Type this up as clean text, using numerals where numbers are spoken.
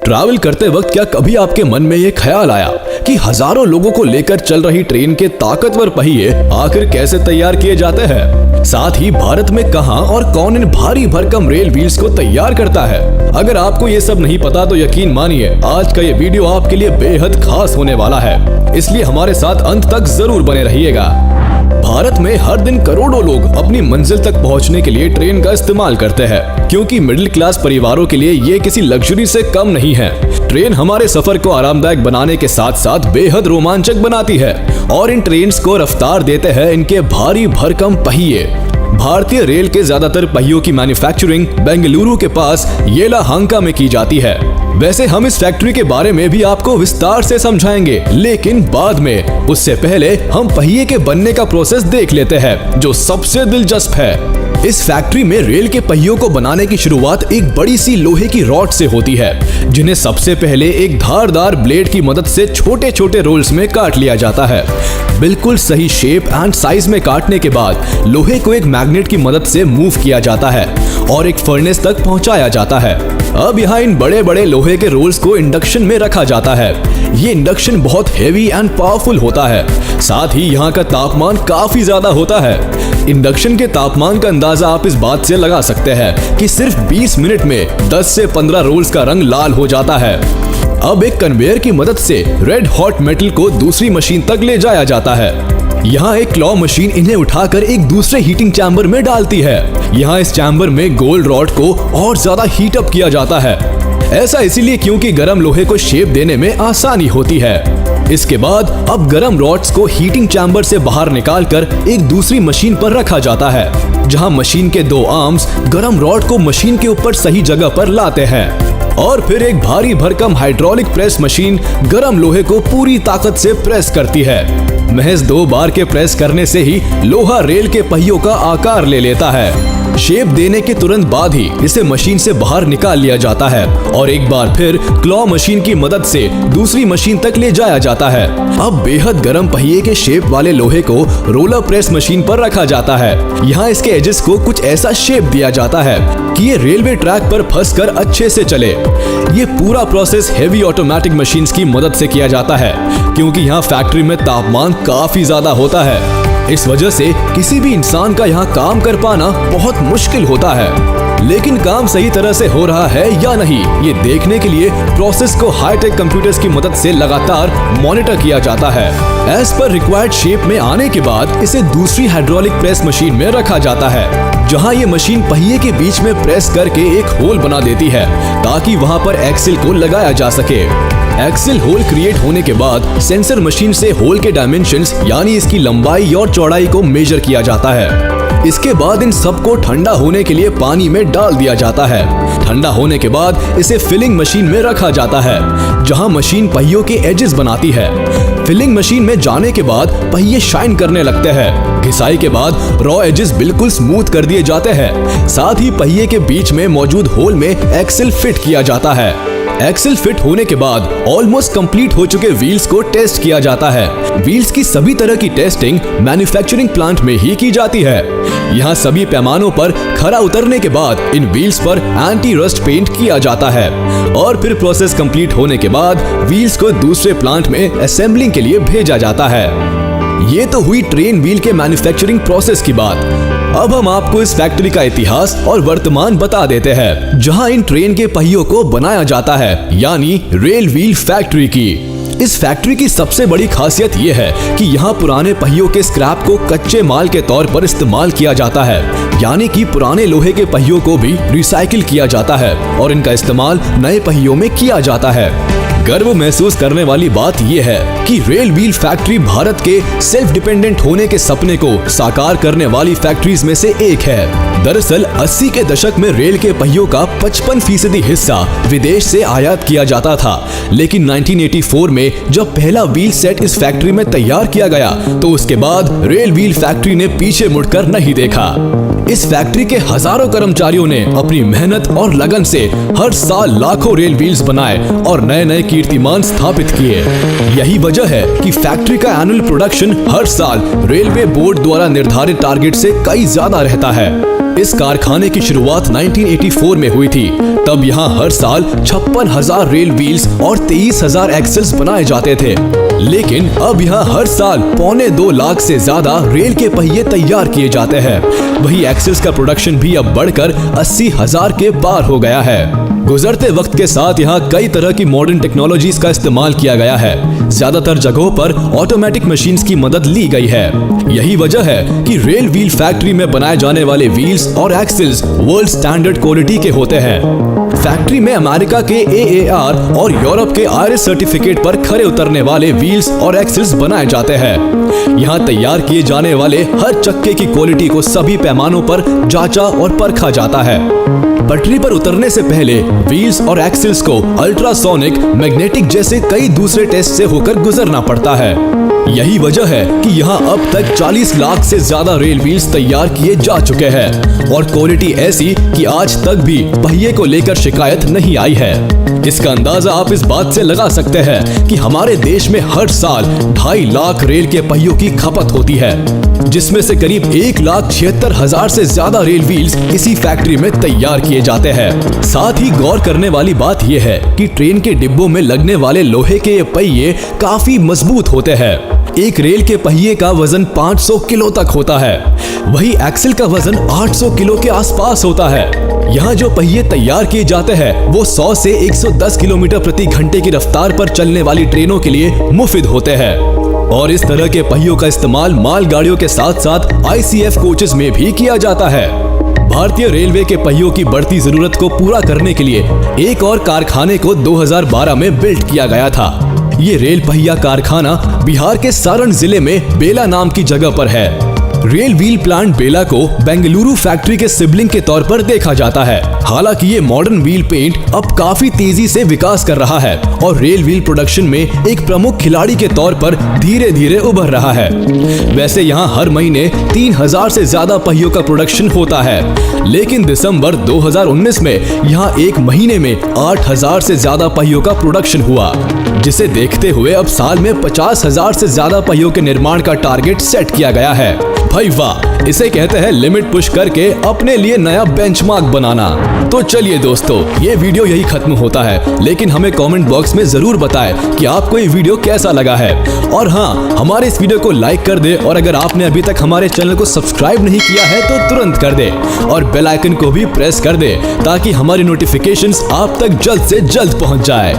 Travel करते वक्त क्या कभी आपके मन में ये ख्याल आया कि हजारों लोगों को लेकर चल रही ट्रेन के ताकतवर पहिए आखिर कैसे तैयार किए जाते हैं? साथ ही भारत में कहां और कौन इन भारी भरकम रेल व्हील्स को तैयार करता है? अगर आपको ये सब नहीं पता तो यकीन मानिए आज का ये वीडियो आपके लिए बेहद खास होने वाला है, इसलिए हमारे साथ अंत तक जरूर बने रहिएगा। भारत में हर दिन करोड़ों लोग अपनी मंजिल तक पहुंचने के लिए ट्रेन का इस्तेमाल करते हैं, क्योंकि मिडिल क्लास परिवारों के लिए ये किसी लग्जरी से कम नहीं है। ट्रेन हमारे सफर को आरामदायक बनाने के साथ साथ बेहद रोमांचक बनाती है और इन ट्रेन्स को रफ्तार देते हैं इनके भारी भरकम पहिए। भारतीय रेल के ज्यादातर पहियों की मैन्युफैक्चरिंग बेंगलुरु के पास येलाहांका में की जाती है। वैसे हम इस फैक्ट्री के बारे में भी आपको विस्तार से समझाएंगे, लेकिन बाद में। उससे पहले हम पहिए के बनने का प्रोसेस देख लेते हैं, जो सबसे दिलचस्प है। इस फैक्ट्री में रेल के पहियों को बनाने की शुरुआत एक बड़ी सी लोहे की रॉड से होती है, जिन्हें सबसे पहले एक धारदार ब्लेड की मदद से छोटे छोटे रोल्स में काट लिया जाता है। बिल्कुल सही शेप एंड साइज में काटने के बाद लोहे को एक मैग्नेट की मदद से मूव किया जाता है और एक फर्नेस तक पहुंचाया जाता है। अब यहाँ इन बड़े बड़े लोहे के रोल्स को इंडक्शन में रखा जाता है। ये इंडक्शन बहुत हेवी एंड पावरफुल होता है, साथ ही यहाँ का तापमान काफी ज्यादा होता है। इंडक्शन के तापमान का अंदाजा आप इस बात से लगा सकते हैं कि सिर्फ 20 मिनट में 10 से 15 रोल्स का रंग लाल हो जाता है। अब एक कन्वेयर की मदद से रेड हॉट मेटल को दूसरी मशीन तक ले जाया जाता है। यहाँ एक क्लॉ मशीन इन्हें उठाकर एक दूसरे हीटिंग चैम्बर में डालती है। यहाँ इस चैम्बर में गोल्ड रॉड को और ज्यादा हीट अप किया जाता है। ऐसा इसीलिए क्योंकि गर्म लोहे को शेप देने में आसानी होती है। इसके बाद अब गर्म रॉड्स को हीटिंग चैम्बर से बाहर निकालकर एक दूसरी मशीन पर रखा जाता है, जहां मशीन के 2 आर्म्स गर्म रॉड को मशीन के ऊपर सही जगह पर लाते हैं और फिर एक भारी भरकम हाइड्रोलिक प्रेस मशीन गर्म लोहे को पूरी ताकत से प्रेस करती है। महज 2 बार के प्रेस करने से ही लोहा रेल के पहियों का आकार ले लेता है। शेप देने के तुरंत बाद ही इसे मशीन से बाहर निकाल लिया जाता है और एक बार फिर क्लॉ मशीन की मदद से दूसरी मशीन तक ले जाया जाता है। अब बेहद गर्म पहिए के शेप वाले लोहे को रोलर प्रेस मशीन पर रखा जाता है। यहाँ इसके एजेस को कुछ ऐसा शेप दिया जाता है कि ये रेलवे ट्रैक पर फंसकर अच्छे से चले। ये पूरा प्रोसेस हेवी ऑटोमेटिक मशीन्स की मदद से किया जाता है, क्योंकि यहाँ फैक्ट्री में तापमान काफी ज्यादा होता है। इस वजह से किसी भी इंसान का यहाँ काम कर पाना बहुत मुश्किल होता है। लेकिन काम सही तरह से हो रहा है या नहीं, ये देखने के लिए प्रोसेस को हाईटेक कंप्यूटर्स की मदद से लगातार मॉनिटर किया जाता है। एज पर रिक्वायर्ड शेप में आने के बाद इसे दूसरी हाइड्रोलिक प्रेस मशीन में रखा जाता है, जहां ये मशीन पहिए के बीच में प्रेस करके एक होल बना देती है ताकि वहां पर एक्सिल को लगाया जा सके। एक्सिल होल क्रिएट होने के बाद सेंसर मशीन से होल के डायमेंशंस यानी इसकी लंबाई और चौड़ाई को मेजर किया जाता है। इसके बाद इन सबको ठंडा होने के लिए पानी में डाल दिया जाता है। ठंडा होने के बाद इसे फिलिंग मशीन में रखा जाता है, जहां मशीन पहियों के एजेस बनाती है। फिलिंग मशीन में जाने के बाद पहिए शाइन करने लगते हैं। घिसाई के बाद रॉ एजेस बिल्कुल स्मूथ कर दिए जाते हैं। साथ ही पहिए के बीच में मौजूद होल में एक्सिल फिट किया जाता है। एक्सिल फिट होने के बाद ऑलमोस्ट कंप्लीट हो चुके व्हील्स को टेस्ट किया जाता है। व्हील्स की सभी तरह की टेस्टिंग मैन्युफैक्चरिंग प्लांट में ही की जाती है। यहाँ सभी पैमानों पर खरा उतरने के बाद इन व्हील्स पर एंटी रस्ट पेंट किया जाता है और फिर प्रोसेस कंप्लीट होने के बाद व्हील्स को दूसरे प्लांट में असेंबलिंग के लिए भेजा जाता है। ये तो हुई ट्रेन व्हील के मैन्युफैक्चरिंग प्रोसेस की बात। अब हम आपको इस फैक्ट्री का इतिहास और वर्तमान बता देते हैं, जहां इन ट्रेन के पहियों को बनाया जाता है, यानी रेल व्हील फैक्ट्री की। इस फैक्ट्री की सबसे बड़ी खासियत यह है कि यहाँ पुराने पहियों के स्क्रैप को कच्चे माल के तौर पर इस्तेमाल किया जाता है, यानी कि पुराने लोहे के पहियों को भी रिसाइकिल किया जाता है और इनका इस्तेमाल नए पहियों में किया जाता है। गर्व महसूस करने वाली बात यह है कि रेल व्हील फैक्ट्री भारत के सेल्फ डिपेंडेंट होने के सपने को साकार करने वाली फैक्ट्रीज में से एक है। दरअसल 80 के दशक में रेल के पहियों का 55% हिस्सा विदेश से आयात किया जाता था, लेकिन 1984 में जब पहला व्हील सेट इस फैक्ट्री में तैयार किया गया तो उसके बाद रेल व्हील फैक्ट्री ने पीछे मुड़कर नहीं देखा। इस फैक्ट्री के हजारों कर्मचारियों ने अपनी मेहनत और लगन से हर साल लाखों रेल व्हील्स बनाए और नए नए कीर्तिमान स्थापित किए। यही वजह है कि फैक्ट्री का एनुअल प्रोडक्शन हर साल रेलवे बोर्ड द्वारा निर्धारित टारगेट से कई ज्यादा रहता है। इस कारखाने की शुरुआत 1984 में हुई थी। तब यहाँ हर साल 56,000 रेल व्हील्स और 23,000 एक्सेल्स बनाए जाते थे। लेकिन अब यहाँ हर साल 1.25 लाख से ज्यादा रेल के पहिए तैयार किए जाते हैं। वही एक्सेल्स का प्रोडक्शन भी अब बढ़कर 80,000 के पार हो गया है। गुजरते वक्त के साथ यहाँ कई तरह की मॉडर्न टेक्नोलॉजीज का इस्तेमाल किया गया है। ज्यादातर जगहों पर ऑटोमेटिक मशीन्स की मदद ली गई है। यही वजह है कि रेल व्हील फैक्ट्री में बनाए जाने वाले व्हील्स और एक्सेल्स वर्ल्ड स्टैंडर्ड क्वालिटी के होते हैं। फैक्ट्री में अमेरिका के AAR और यूरोप के IRS सर्टिफिकेट पर खरे उतरने वाले व्हील्स और एक्सेल्स बनाए जाते हैं। यहाँ तैयार किए जाने वाले हर चक्के की क्वालिटी को सभी पैमानों पर जांचा और परखा जाता है। पटरी पर उतरने से पहले व्हील्स और एक्सेल्स को अल्ट्रासोनिक, मैग्नेटिक जैसे कई दूसरे टेस्ट से होकर गुजरना पड़ता है। यही वजह है कि यहाँ अब तक 40 लाख से ज्यादा रेल व्हील्स तैयार किए जा चुके हैं और क्वालिटी ऐसी कि आज तक भी पहिए को लेकर शिकायत नहीं आई है। इसका अंदाजा आप इस बात से लगा सकते हैं कि हमारे देश में हर साल 2.5 लाख रेल के पहियों की खपत होती है, जिसमें से करीब 1,76,000 से ज्यादा रेल व्हील्स इसी फैक्ट्री में तैयार किए जाते हैं। साथ ही गौर करने वाली बात यह है कि ट्रेन के डिब्बों में लगने वाले लोहे के ये पहिए काफी मजबूत होते हैं। एक रेल के पहिए का वजन 500 किलो तक होता है, वही एक्सेल का वजन 800 किलो के आसपास होता है। यहाँ जो पहिए तैयार किए जाते हैं वो 100 से 110 किलोमीटर प्रति घंटे की रफ्तार पर चलने वाली ट्रेनों के लिए मुफिद होते हैं। और इस तरह के पहियों का इस्तेमाल मालगाड़ियों के साथ साथ ICF कोचेस में भी किया जाता है। भारतीय रेलवे के पहियों की बढ़ती जरूरत को पूरा करने के लिए एक और कारखाने को 2012 में बिल्ड किया गया था। ये रेल पहिया कारखाना बिहार के सारण जिले में बेला नाम की जगह पर है। रेल व्हील प्लांट बेला को बेंगलुरु फैक्ट्री के सिबलिंग के तौर पर देखा जाता है। हालांकि ये मॉडर्न व्हील पेंट अब काफी तेजी से विकास कर रहा है और रेल व्हील प्रोडक्शन में एक प्रमुख खिलाड़ी के तौर पर धीरे धीरे उभर रहा है। वैसे यहाँ हर महीने 3,000 से ज्यादा पहियों का प्रोडक्शन होता है, लेकिन दिसंबर 2019 में यहाँ एक महीने में 8,000 से ज्यादा पहियों का प्रोडक्शन हुआ, जिसे देखते हुए अब साल में 50,000 से ज्यादा पहियों के निर्माण का टारगेट सेट किया गया है। भाई वाह, इसे कहते हैं लिमिट पुश करके अपने लिए नया बेंचमार्क बनाना। तो चलिए दोस्तों, ये वीडियो यही खत्म होता है, लेकिन हमें कमेंट बॉक्स में जरूर बताएं कि आपको ये वीडियो कैसा लगा है। और हाँ, हमारे इस वीडियो को लाइक कर दे और अगर आपने अभी तक हमारे चैनल को सब्सक्राइब नहीं किया है तो तुरंत कर दे और बेल आइकन को भी प्रेस कर दे ताकि हमारी नोटिफिकेशंस आप तक जल्द से जल्द पहुंच जाए।